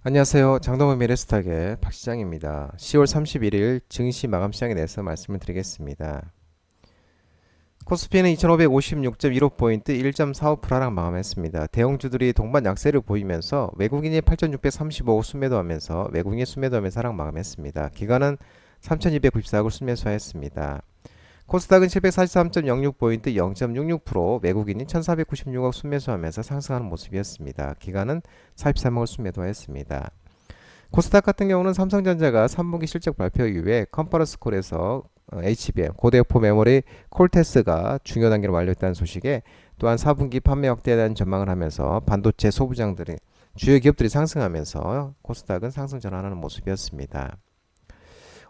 안녕하세요. 장동건 미래스탁의 박시장입니다. 10월 31일 증시 마감 시장에 대해서 말씀을 드리겠습니다. 코스피는 2556.15포인트 1.45% 하락 마감했습니다. 대형주들이 동반 약세를 보이면서 외국인이 8,635억 순매도하면서 외국인이 순매도하면서 하락 마감했습니다. 기관은 3,294억을 순매수하였습니다. 코스닥은 743.06포인트 0.66% 외국인이 1,496억 순매수하면서 상승하는 모습이었습니다. 기관은 43억을 순매도하였습니다. 코스닥 같은 경우는 삼성전자가 3분기 실적 발표 이후에 컨퍼런스 콜에서 HBM 고대역포 메모리 콜테스가 중요 단계를 완료했다는 소식에 또한 4분기 판매 확대에 대한 전망을 하면서 반도체 소부장들이 주요 기업들이 상승하면서 코스닥은 상승 전환하는 모습이었습니다.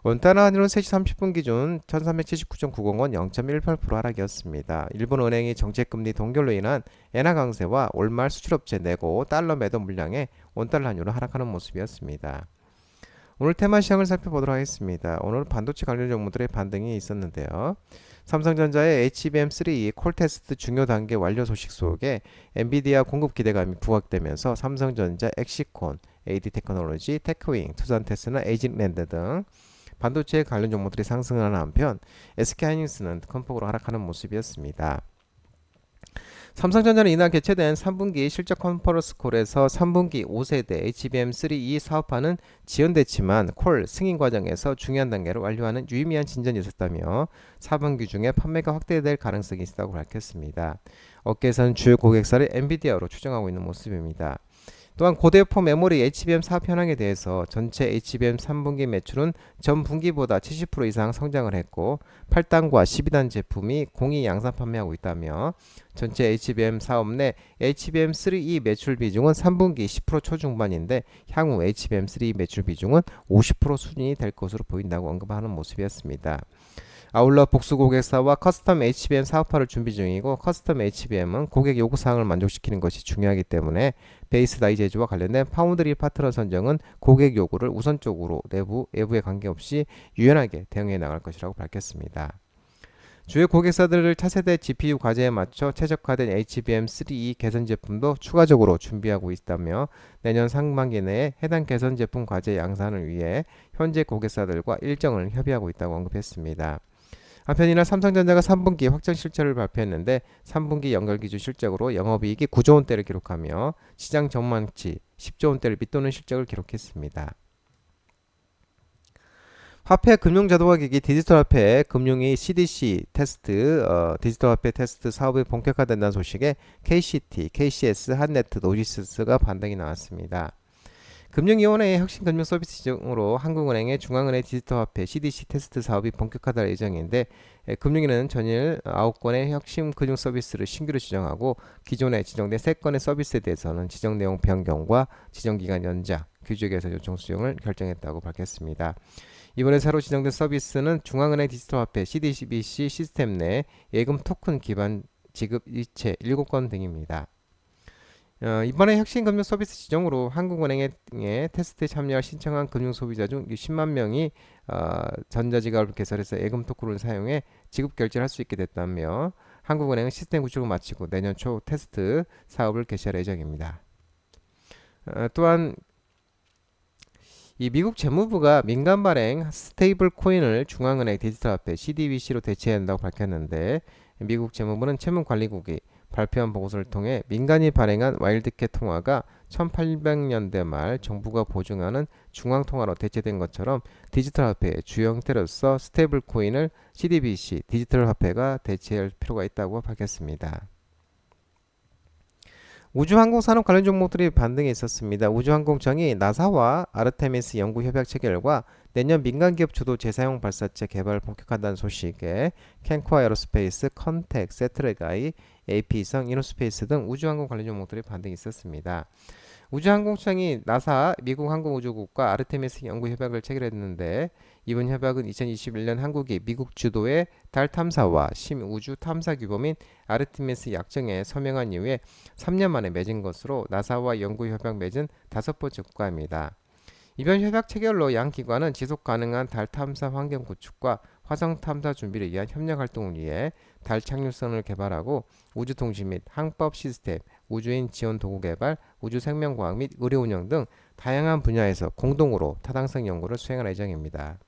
원달러 환율은 3시 30분 기준 1379.90원 0.18% 하락이었습니다. 일본은행이 정책금리 동결로 인한 엔화 강세와 월말 수출업체 내고 달러 매도 물량에 원달러 환율은 하락하는 모습이었습니다. 오늘 테마 시장을 살펴보도록 하겠습니다. 오늘 반도체 관련 종목들의 반등이 있었는데요. 삼성전자의 HBM3 콜 테스트 중요 단계 완료 소식 속에 엔비디아 공급 기대감이 부각되면서 삼성전자, 엑시콘, AD테크놀로지, 테크윙, 투산테스나 에이징랜드 등 반도체 관련 종목들이 상승하는 한편 SK하이닉스는 큰 폭으로 하락하는 모습이었습니다. 삼성전자는 이날 개최된 3분기 실적 컨퍼런스 콜에서 3분기 5세대 HBM3E 사업화는 지연됐지만 콜 승인 과정에서 중요한 단계를 완료하는 유의미한 진전이 있었다며 4분기 중에 판매가 확대될 가능성이 있다고 밝혔습니다. 업계에서는 주요 고객사를 엔비디아로 추정하고 있는 모습입니다. 또한 고대포 메모리 HBM 사업 현황에 대해서 전체 HBM 3분기 매출은 전 분기보다 70% 이상 성장을 했고 8단과 12단 제품이 공히 양산 판매하고 있다며 전체 HBM 사업 내 HBM3E 매출 비중은 3분기 10% 초중반인데 향후 HBM3E 매출 비중은 50% 수준이 될 것으로 보인다고 언급하는 모습이었습니다. 아울러 복수 고객사와 커스텀 HBM 사업화를 준비 중이고 커스텀 HBM은 고객 요구사항을 만족시키는 것이 중요하기 때문에 베이스 나이 제조와 관련된 파운드리 파트너 선정은 고객 요구를 우선적으로 외부에 관계없이 유연하게 대응해 나갈 것이라고 밝혔습니다. 주요 고객사들을 차세대 GPU 과제에 맞춰 최적화된 HBM3E 개선 제품도 추가적으로 준비하고 있다며 내년 상반기 내에 해당 개선 제품 과제 양산을 위해 현재 고객사들과 일정을 협의하고 있다고 언급했습니다. 한편 이날 삼성전자가 3분기 확정 실적을 발표했는데 3분기 연결기준 실적으로 영업이익이 9조 원대를 기록하며 시장 전망치 10조 원대를 밑도는 실적을 기록했습니다. 화폐 금융자동화기기 디지털화폐 금융위 CDC 테스트 디지털화폐 테스트 사업이 본격화된다는 소식에 KCT, KCS, 한네트, 노지스가 반등이 나왔습니다. 금융위원회의 혁신금융 서비스 지정으로 한국은행의 중앙은행 디지털화폐 CDC 테스트 사업이 본격화될 예정인데 금융위는 전일 9건의 혁신 금융 서비스를 신규로 지정하고 기존에 지정된 3건의 서비스에 대해서는 지정 내용 변경과 지정기간 연장, 규제 개선 요청 수용을 결정했다고 밝혔습니다. 이번에 새로 지정된 서비스는 중앙은행 디지털화폐 CDBC 시스템 내 예금 토큰 기반 지급 이체 7건 등입니다. 이번에 혁신금융 서비스 지정으로 한국은행의 테스트에 참여할 신청한 금융소비자 중 10만 명이 전자지갑을 개설해서 예금 토큰을 사용해 지급 결제를 할 수 있게 됐다며 한국은행은 시스템 구축을 마치고 내년 초 테스트 사업을 개시할 예정입니다. 또한 이 미국 재무부가 민간 발행 스테이블 코인을 중앙은행 디지털화폐 CDBC로 대체해야 한다고 밝혔는데 미국 재무부는 채무관리국이 발표한 보고서를 통해 민간이 발행한 와일드캣 통화가 1800년대 말 정부가 보증하는 중앙통화로 대체된 것처럼 디지털 화폐의 주요 형태로서 스테이블 코인을 CDBC 디지털 화폐가 대체할 필요가 있다고 밝혔습니다. 우주항공산업 관련 종목들이 반등이 있었습니다. 우주항공청이 나사와 아르테미스 연구 협약 체결과 내년 민간기업 주도 재사용 발사체 개발을 본격화한다는 소식에 캔코아 에어로스페이스, 컨텍, 세트레가이, AP성, 이노스페이스 등 우주항공 관련 종목들이 반등이 있었습니다. 우주항공청이 나사, 미국 항공우주국과 아르테미스 연구 협약을 체결했는데 이번 협약은 2021년 한국이 미국 주도의 달 탐사와 심우주 탐사 규범인 아르테미스 약정에 서명한 이후에 3년 만에 맺은 것으로 나사와 연구 협약 맺은 5번째 국가입니다. 이번 협약 체결로 양 기관은 지속 가능한 달 탐사 환경 구축과 화성 탐사 준비를 위한 협력 활동을 위해 달 착륙선을 개발하고 우주통신 및 항법 시스템, 우주인 지원 도구 개발, 우주 생명과학 및 의료 운영 등 다양한 분야에서 공동으로 타당성 연구를 수행할 예정입니다.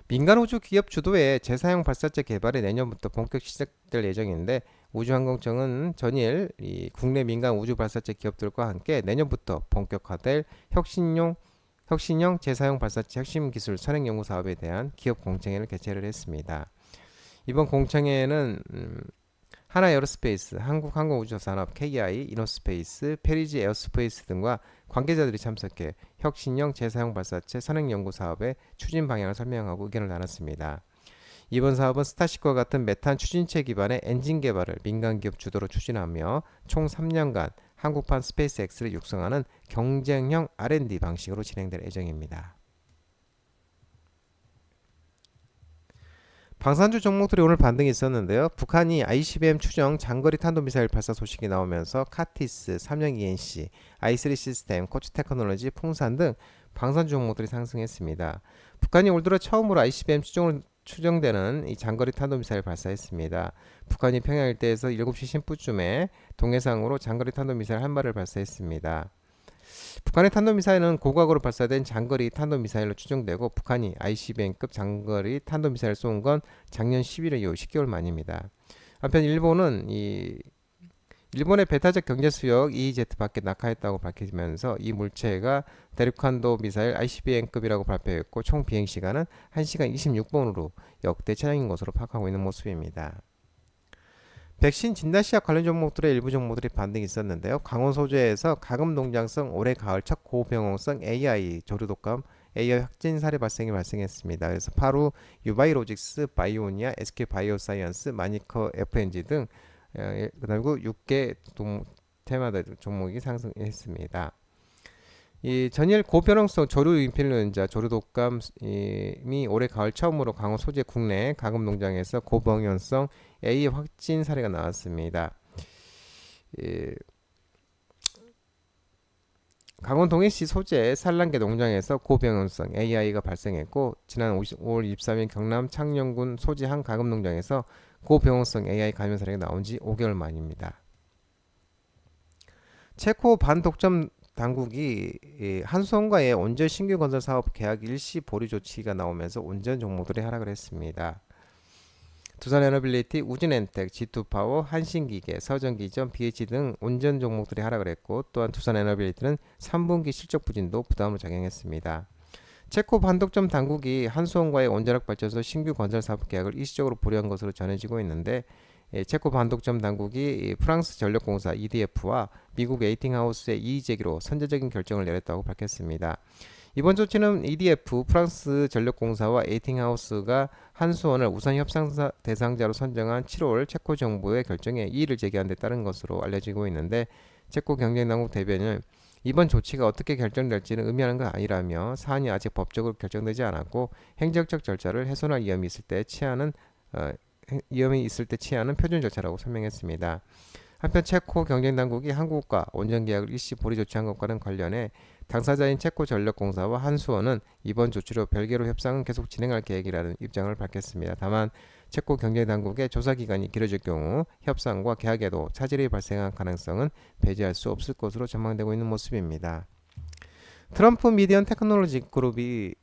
민간 우주 기업 주도의 재사용 발사체 개발이 내년부터 본격 시작될 예정인데 우주항공청은 전일 이 국내 민간 우주 발사체 기업들과 함께 내년부터 본격화될 혁신형 재사용 발사체 핵심 기술 선행 연구 사업에 대한 기업 공청회를 개최를 했습니다. 이번 공청회에는 하나에어로스페이스, 한국항공우주산업, KI, 이노스페이스, 페리지 에어스페이스 등과 관계자들이 참석해 혁신형 재사용 발사체 선행 연구 사업의 추진 방향을 설명하고 의견을 나눴습니다. 이번 사업은 스타쉽과 같은 메탄 추진체 기반의 엔진 개발을 민간 기업 주도로 추진하며 총 3년간 한국판 스페이스X를 육성하는 경쟁형 R&D 방식으로 진행될 예정입니다. 방산주 종목들이 오늘 반등이 있었는데요. 북한이 ICBM 추정 장거리 탄도미사일 발사 소식이 나오면서 카티스, 삼성 ENC, i3 시스템, 코츠테크놀로지, 풍산 등 방산주 종목들이 상승했습니다. 북한이 올 들어 처음으로 ICBM 추정되는 이 장거리 탄도미사일 발사했습니다. 북한이 평양 일대에서 7시 10분쯤에 동해상으로 장거리 탄도미사일 한 발을 발사했습니다. 북한의 탄도미사일은 고각으로 발사된 장거리 탄도미사일로 추정되고 북한이 ICBM급 장거리 탄도미사일을 쏜 건 작년 11월 이후 10개월 만입니다. 한편 일본의 배타적 경제수역 EEZ 밖에 낙하했다고 밝히면서 이 물체가 대륙간도 미사일 ICBM급이라고 발표했고 총 비행시간은 1시간 26분으로 역대 최장인 것으로 파악하고 있는 모습입니다. 백신 진단시약 관련 종목들의 일부 종목들이 반등이 있었는데요. 강원 소재에서 가금 농장성 올해 가을 첫 고병용성 AI 조류독감 AI 확진 사례 발생했습니다. 그래서 파루, 유바이로직스, 바이오니아, SK 바이오사이언스, 마니커 FNG 등 그리고 6개 테마다 종목이 상승했습니다. 이 전일 고변형성 조류 인플루엔자 조류독감이 올해 가을 처음으로 강원 소재 국내 가금 농장에서 고병형성 A 확진 사례가 나왔습니다. 강원 동해시 소재 산란계 농장에서 고병형성 AI가 발생했고 지난 5월 23일 경남 창녕군 소재 한 가금 농장에서 고병형성 AI 감염 사례가 나온 지 5개월 만입니다. 체코 반독점 당국이 한수원과의 온전 신규 건설 사업 계약 일시 보류 조치가 나오면서 온전 종목들이 하락을 했습니다. 두산에너빌리티, 우진엔텍, G2파워, 한신기계, 서전기전, BH 등 온전 종목들이 하락을 했고 또한 두산에너빌리티는 3분기 실적 부진도 부담으로 작용했습니다. 체코 반독점 당국이 한수원과의 원자력 발전소 신규 건설 사업 계약을 일시적으로 보류한 것으로 전해지고 있는데 체코 반독점 당국이 프랑스 전력공사 EDF와 미국 에이팅하우스의 이의 제기로 선제적인 결정을 내렸다고 밝혔습니다. 이번 조치는 EDF, 프랑스 전력공사와 에이팅하우스가 한수원을 우선 협상 대상자로 선정한 7월 체코 정부의 결정에 이의를 제기한 데 따른 것으로 알려지고 있는데 체코 경쟁당국 대변인은 이번 조치가 어떻게 결정될지는 의미하는 건 아니라며 사안이 아직 법적으로 결정되지 않았고 행정적 절차를 훼손할 위험이 있을 때 취하는 표준 절차라고 설명했습니다. 한편 체코 경쟁당국이 한국과 원전계약을 일시 보류 조치한 것과는 관련해 당사자인 체코 전력공사와 한수원은 이번 조치로 별개로 협상은 계속 진행할 계획이라는 입장을 밝혔습니다. 다만 체코 경쟁당국의 조사기간이 길어질 경우 협상과 계약에도 차질이 발생할 가능성은 배제할 수 없을 것으로 전망되고 있는 모습입니다. 트럼프 미디언 테크놀로지 그룹이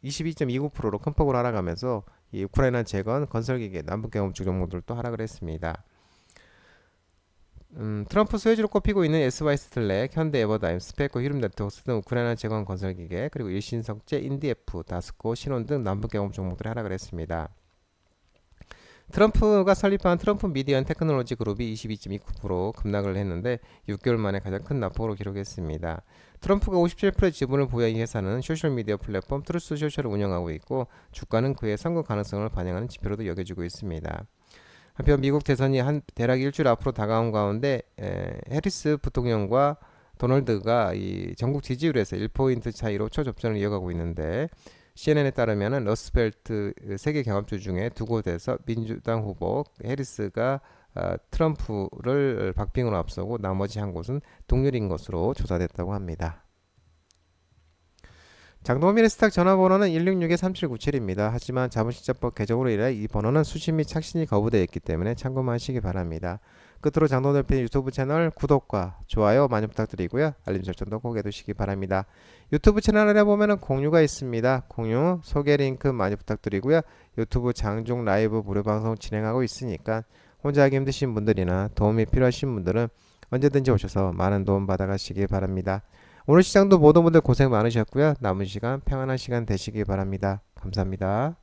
22.29%로 큰 폭으로 하락하면서 이 우크라이나 재건, 건설기계, 남북경험주 종목들도 하락을 했습니다. 트럼프 수혜주로 꼽히고 있는 SY스틀렉, 현대 에버다임, 스페코, 히름네트워크스 등 우크라이나 재건 건설기계, 그리고 일신석재, 인디에프, 다스코, 신혼 등 남북경험 종목들이 하락을 했습니다. 트럼프가 설립한 트럼프 미디언 테크놀로지 그룹이 22.29% 급락을 했는데 6개월 만에 가장 큰 낙폭으로 기록했습니다. 트럼프가 57%의 지분을 보유한 이 회사는 소셜미디어 플랫폼 트루스 소셜을 운영하고 있고 주가는 그의 선거 가능성을 반영하는 지표로도 여겨지고 있습니다. 한편 미국 대선이 대략 일주일 앞으로 다가온 가운데 해리스 부통령과 도널드가 이 전국 지지율에서 1포인트 차이로 초접전을 이어가고 있는데 CNN에 따르면 러스벨트 세계 경합주 중에 두 곳에서 민주당 후보 해리스가 트럼프를 박빙으로 앞서고 나머지 한 곳은 동률인 것으로 조사됐다고 합니다. 장도미래 스탁 전화번호는 166-3797입니다. 하지만 자본시장법 개정으로 인해 이 번호는 수신 및 착신이 거부되어 있기 때문에 참고만 하시기 바랍니다. 끝으로 장도미래 PD 유튜브 채널 구독과 좋아요 많이 부탁드리고요. 알림 설정도 꼭 해두시기 바랍니다. 유튜브 채널에 보면은 공유가 있습니다. 공유, 소개 링크 많이 부탁드리고요. 유튜브 장중 라이브 무료 방송 진행하고 있으니까 혼자 하기 힘드신 분들이나 도움이 필요하신 분들은 언제든지 오셔서 많은 도움 받아가시기 바랍니다. 오늘 시장도 모든 분들 고생 많으셨고요. 남은 시간 평안한 시간 되시기 바랍니다. 감사합니다.